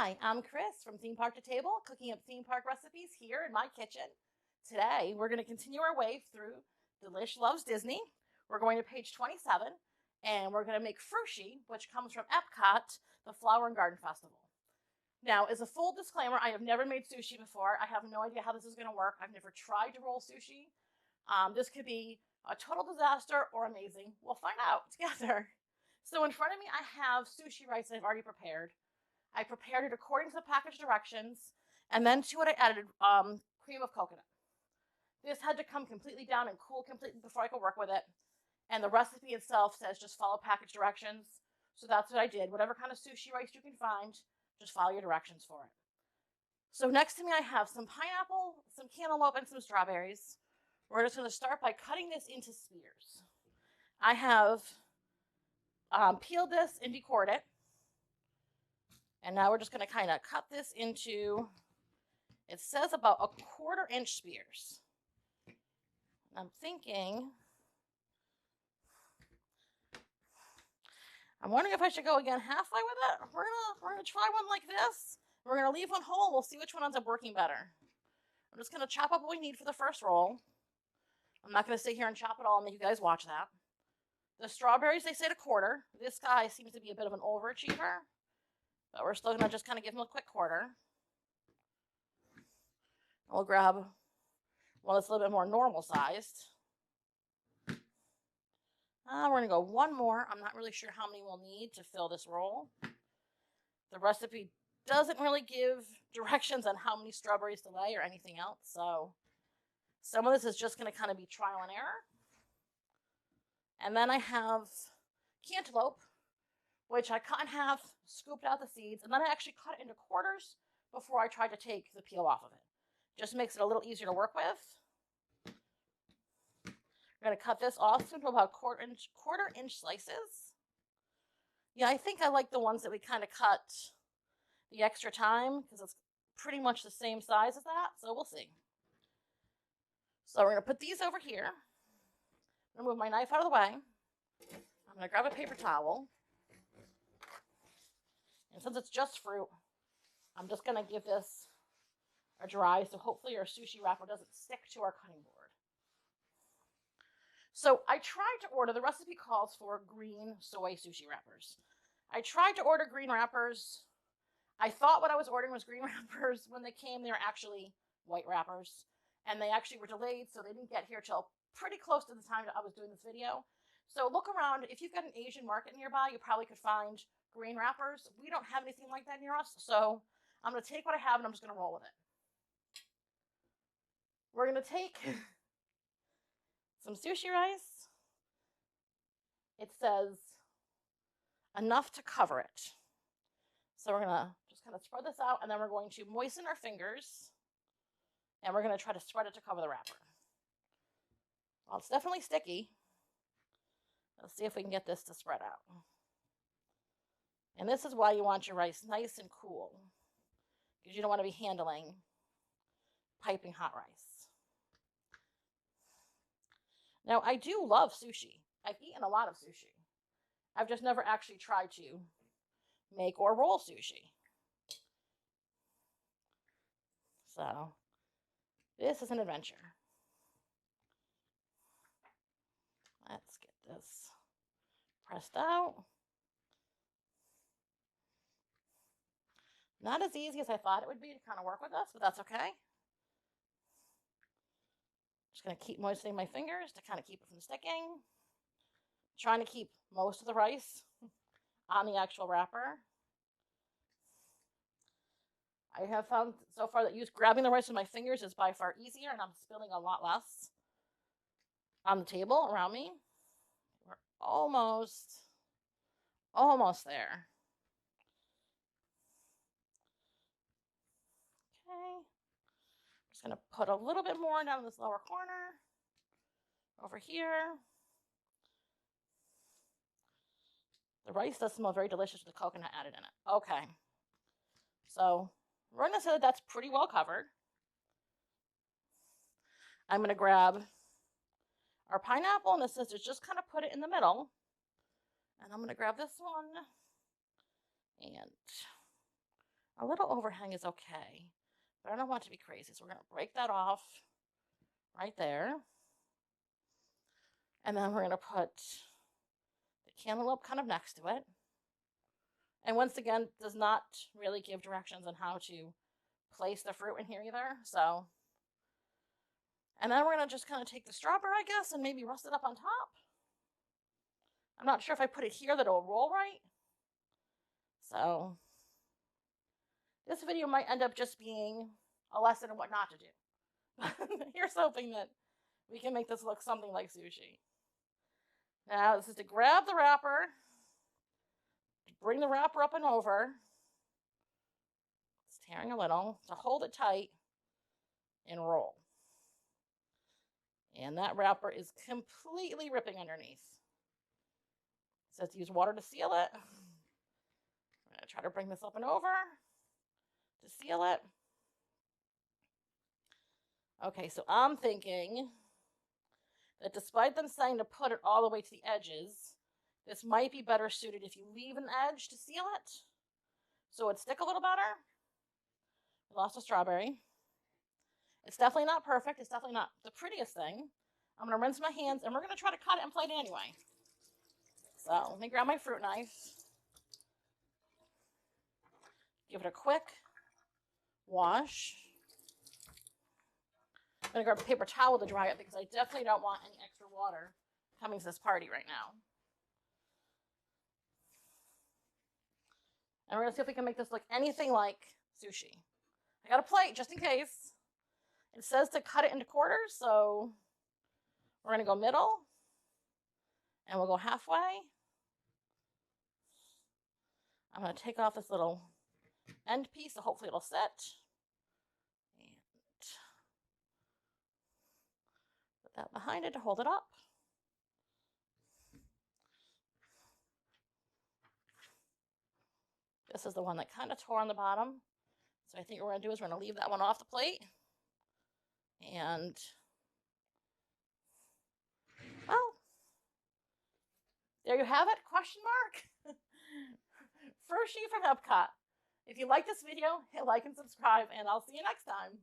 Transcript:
Hi, I'm Kris from Theme Park to Table, cooking up theme park recipes here in my kitchen. Today, we're going to continue our way through Delish Loves Disney. We're going to page 27, and we're going to make Frushi, which comes from EPCOT, the Flower and Garden Festival. Now, as a full disclaimer, I have never made sushi before. I have no idea how this is going to work. I've never tried to roll sushi. This could be a total disaster or amazing. We'll find out together. So in front of me, I have sushi rice that I've already prepared. I prepared it according to the package directions, and then to it I added cream of coconut. This had to come completely down and cool completely before I could work with it. And the recipe itself says just follow package directions. So that's what I did. Whatever kind of sushi rice you can find, just follow your directions for it. So next to me I have some pineapple, some cantaloupe, and some strawberries. We're just going to start by cutting this into spears. I have peeled this and decored it. And now we're just going to kind of cut this into, it says about 1/4 inch spears. I'm wondering if I should go again halfway with it. We're gonna try one like this. We're gonna leave one whole. We'll see which one ends up working better. I'm just gonna chop up what we need for the first roll. I'm not gonna sit here and chop it all and make you guys watch that. The strawberries, they say 1/4. This guy seems to be a bit of an overachiever, but we're still gonna just kind of give him a quick 1/4. We'll grab one that's a little bit more normal sized. We're going to go one more. I'm not really sure how many we'll need to fill this roll. The recipe doesn't really give directions on how many strawberries to lay or anything else, so some of this is just going to kind of be trial and error. And then I have cantaloupe, which I cut in half, scooped out the seeds, and then I actually cut it into quarters before I tried to take the peel off of it. Just makes it a little easier to work with. We're going to cut this off into about quarter inch slices. Yeah, I think I like the ones that we kind of cut the extra time because it's pretty much the same size as that, so we'll see. So we're going to put these over here. I'm going to move my knife out of the way. I'm going to grab a paper towel. And since it's just fruit, I'm just going to give this a dry so hopefully our sushi wrapper doesn't stick to our cutting board. So I tried to order, the recipe calls for green soy sushi wrappers. I tried to order green wrappers. I thought what I was ordering was green wrappers. When they came, they were actually white wrappers. And they actually were delayed, so they didn't get here till pretty close to the time that I was doing this video. So look around. If you've got an Asian market nearby, you probably could find green wrappers. We don't have anything like that near us, so I'm going to take what I have and I'm just going to roll with it. We're going to take some sushi rice. It says enough to cover it. So we're going to just kind of spread this out, and then we're going to moisten our fingers, and we're going to try to spread it to cover the wrapper. Well, it's definitely sticky. Let's see if we can get this to spread out. And this is why you want your rice nice and cool, because you don't want to be handling piping hot rice. Now, I do love sushi. I've eaten a lot of sushi. I've just never actually tried to make or roll sushi. So, this is an adventure. Let's get this pressed out. Not as easy as I thought it would be to kind of work with this, but that's okay. Just going to keep moistening my fingers to kind of keep it from sticking. Trying to keep most of the rice on the actual wrapper. I have found so far that grabbing the rice with my fingers is by far easier, and I'm spilling a lot less on the table around me. We're almost there. Okay. Just going to put a little bit more down in this lower corner. Over here. The rice does smell very delicious with the coconut added in it. Okay. So we're going to say that that's pretty well covered. I'm going to grab our pineapple, and this says just kind of put it in the middle. And I'm going to grab this one and A little overhang is okay, but I don't want it to be crazy. So we're going to break that off right there. And then we're going to put the cantaloupe kind of next to it. And once again, does not really give directions on how to place the fruit in here either. So, and then we're going to just kind of take the strawberry, I guess, and maybe rust it up on top. I'm not sure if I put it here that it'll roll right. So this video might end up just being a lesson in what not to do. Here's hoping that we can make this look something like sushi. Now this is to grab the wrapper, bring the wrapper up and over. It's tearing a little, to hold it tight and roll. And that wrapper is completely ripping underneath. It says to use water to seal it. I'm going to try to bring this up and over to seal it. Okay, so I'm thinking that despite them saying to put it all the way to the edges, this might be better suited if you leave an edge to seal it, so it'd stick a little better. I lost a strawberry. It's definitely not perfect. It's definitely not the prettiest thing. I'm going to rinse my hands, and we're going to try to cut it and plate it anyway. So let me grab my fruit knife. Give it a quick wash. I'm going to grab a paper towel to dry it because I definitely don't want any extra water coming to this party right now. And we're going to see if we can make this look anything like sushi. I got a plate just in case. It says to cut it into quarters, so we're going to go middle, and we'll go halfway. I'm going to take off this little end piece, so hopefully it'll set. And put that behind it to hold it up. This is the one that kind of tore on the bottom. So I think what we're going to do is we're going to leave that one off the plate. And, well, there you have it, question mark. Frushi from EPCOT. If you like this video, hit like and subscribe, and I'll see you next time.